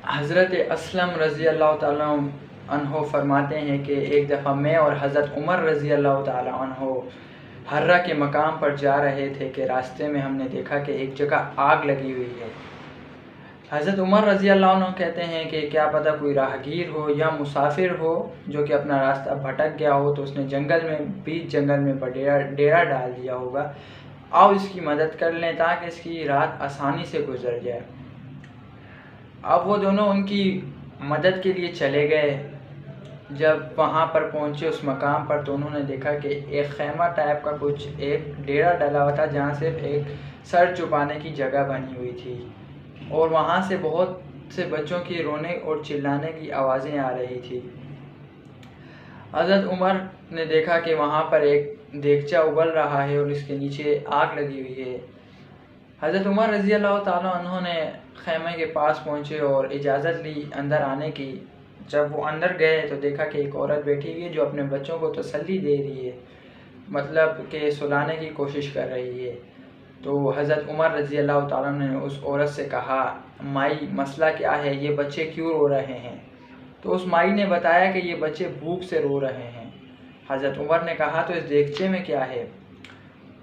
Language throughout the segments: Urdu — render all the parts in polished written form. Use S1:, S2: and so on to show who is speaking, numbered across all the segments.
S1: حضرت اسلم رضی اللہ تعالیٰ عنہ فرماتے ہیں کہ ایک دفعہ میں اور حضرت عمر رضی اللہ تعالیٰ عنہ حرہ کے مقام پر جا رہے تھے کہ راستے میں ہم نے دیکھا کہ ایک جگہ آگ لگی ہوئی ہے۔ حضرت عمر رضی اللہ عنہ کہتے ہیں کہ کیا پتہ کوئی راہگیر ہو یا مسافر ہو جو کہ اپنا راستہ بھٹک گیا ہو، تو اس نے بیچ جنگل میں ڈیرا ڈال دیا ہوگا، آؤ اس کی مدد کر لیں تاکہ اس کی رات آسانی سے گزر جائے۔ اب وہ دونوں ان کی مدد کے لیے چلے گئے۔ جب وہاں پر پہنچے اس مقام پر تو انہوں نے دیکھا کہ ایک خیمہ ٹائپ کا کچھ ایک ڈیرا ڈلا ہوا تھا جہاں صرف ایک سر چھپانے کی جگہ بنی ہوئی تھی، اور وہاں سے بہت سے بچوں کی رونے اور چلانے کی آوازیں آ رہی تھی۔ حضرت عمر نے دیکھا کہ وہاں پر ایک دیگچہ ابل رہا ہے اور اس کے نیچے آگ لگی ہوئی ہے۔ حضرت عمر رضی اللہ تعالیٰ عنہ نے خیمے کے پاس پہنچے اور اجازت لی اندر آنے کی۔ جب وہ اندر گئے تو دیکھا کہ ایک عورت بیٹھی ہوئی ہے جو اپنے بچوں کو تسلی دے رہی ہے، مطلب کہ سلانے کی کوشش کر رہی ہے۔ تو حضرت عمر رضی اللہ تعالیٰ نے اس عورت سے کہا، مائی مسئلہ کیا ہے، یہ بچے کیوں رو رہے ہیں؟ تو اس مائی نے بتایا کہ یہ بچے بھوک سے رو رہے ہیں۔ حضرت عمر نے کہا تو اس دیگچے میں کیا ہے؟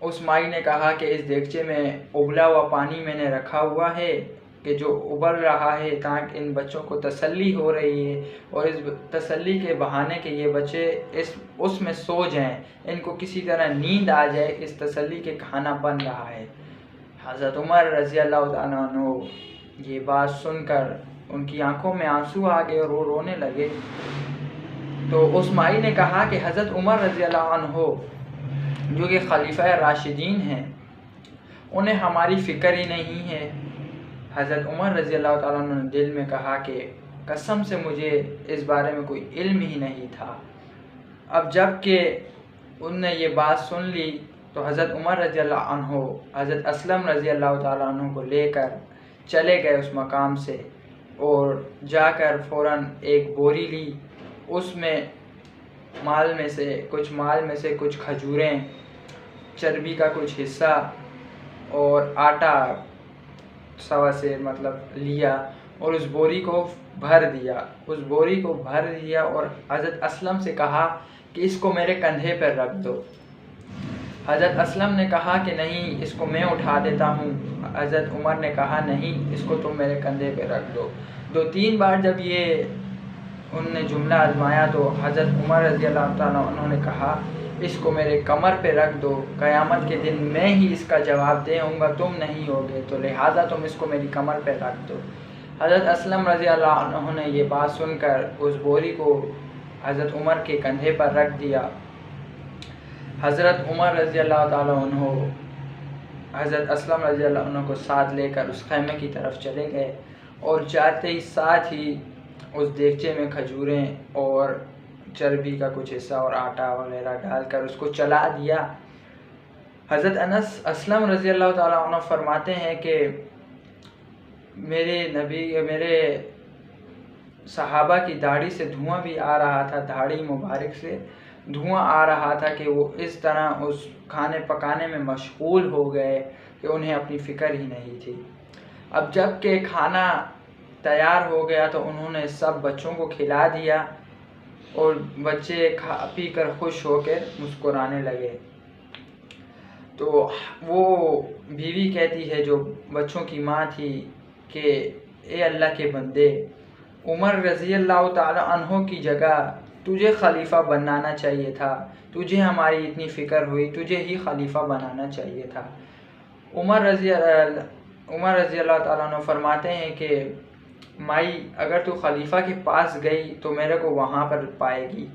S1: اس مائی نے کہا کہ اس دیگچے میں ابلا ہوا پانی میں نے رکھا ہوا ہے کہ جو ابل رہا ہے تاکہ ان بچوں کو تسلی ہو رہی ہے، اور اس تسلی کے بہانے کے یہ بچے اس میں سو جائیں، ان کو کسی طرح نیند آ جائے، اس تسلی کے کھانا بن رہا ہے۔ حضرت عمر رضی اللہ عنہ یہ بات سن کر ان کی آنکھوں میں آنسو آ گئے اور وہ رونے لگے۔ تو اس مائی نے کہا کہ حضرت عمر رضی اللہ عنہ جو کہ خلیفہ راشدین ہیں، انہیں ہماری فکر ہی نہیں ہے۔ حضرت عمر رضی اللہ تعالیٰ عنہ نے دل میں کہا کہ قسم سے مجھے اس بارے میں کوئی علم ہی نہیں تھا۔ اب جب کہ ان نے یہ بات سن لی تو حضرت عمر رضی اللہ عنہ حضرت اسلم رضی اللہ تعالیٰ عنہ کو لے کر چلے گئے اس مقام سے، اور جا کر فوراً ایک بوری لی، اس میں مال میں سے کچھ کھجوریں، چربی کا کچھ حصہ اور آٹا سوا سے لیا، اور اس بوری کو بھر دیا اور حضرت اسلم سے کہا کہ اس کو میرے کندھے پر رکھ دو۔ حضرت اسلم نے کہا کہ نہیں، اس کو میں اٹھا دیتا ہوں۔ حضرت عمر نے کہا نہیں، اس کو تم میرے کندھے پہ رکھ دو۔ 2-3 بار جب یہ ان نے جملہ آزمایا تو حضرت عمر رضی اللہ تعالیٰ عنہ نے کہا اس کو میرے کمر پہ رکھ دو، قیامت کے دن میں ہی اس کا جواب دے ہوں گا، تم نہیں ہوگے، تو لہٰذا تم اس کو میری کمر پہ رکھ دو۔ حضرت اسلم رضی اللہ عنہ نے یہ بات سن کر اس بوری کو حضرت عمر کے کندھے پر رکھ دیا۔ حضرت عمر رضی اللہ تعالیٰ عنہ حضرت اسلم رضی اللہ عنہ کو ساتھ لے کر اس خیمے کی طرف چلے گئے، اور جاتے ہی ساتھ ہی اس دیگچے میں کھجوریں اور چربی کا کچھ حصہ اور آٹا وغیرہ ڈال کر اس کو چلا دیا۔ حضرت اسلم رضی اللہ تعالیٰ عنہ فرماتے ہیں کہ میرے صحابہ کی داڑھی سے دھواں بھی آ رہا تھا، داڑھی مبارک سے دھواں آ رہا تھا کہ وہ اس طرح اس کھانے پکانے میں مشغول ہو گئے کہ انہیں اپنی فکر ہی نہیں تھی۔ اب جب کہ کھانا تیار ہو گیا تو انہوں نے سب بچوں کو کھلا دیا، اور بچے کھا پی کر خوش ہو کر مسکرانے لگے۔ تو وہ بیوی کہتی ہے جو بچوں کی ماں تھی کہ اے اللہ کے بندے، عمر رضی اللہ تعالی عنہ کی جگہ تجھے خلیفہ بنانا چاہیے تھا، تجھے ہماری اتنی فکر ہوئی، تجھے ہی خلیفہ بنانا چاہیے تھا۔ عمر رضی اللہ تعالیٰ عنہ فرماتے ہیں کہ مائی، اگر تو خلیفہ کے پاس گئی تو میرے کو وہاں پر پائے گی۔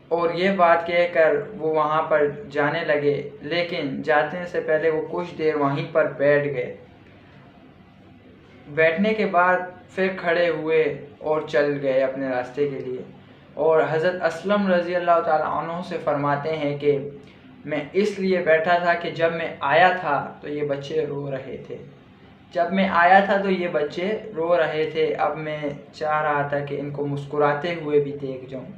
S1: اور یہ بات کہہ کر وہ وہاں پر جانے لگے، لیکن جانے سے پہلے وہ کچھ دیر وہیں پر بیٹھ گئے۔ بیٹھنے کے بعد پھر کھڑے ہوئے اور چل گئے اپنے راستے کے لیے، اور حضرت اسلم رضی اللہ تعالیٰ عنہ سے فرماتے ہیں کہ میں اس لیے بیٹھا تھا کہ جب میں آیا تھا تو یہ بچے رو رہے تھے، اب میں چاہ رہا تھا کہ ان کو مسکراتے ہوئے بھی دیکھ جاؤں۔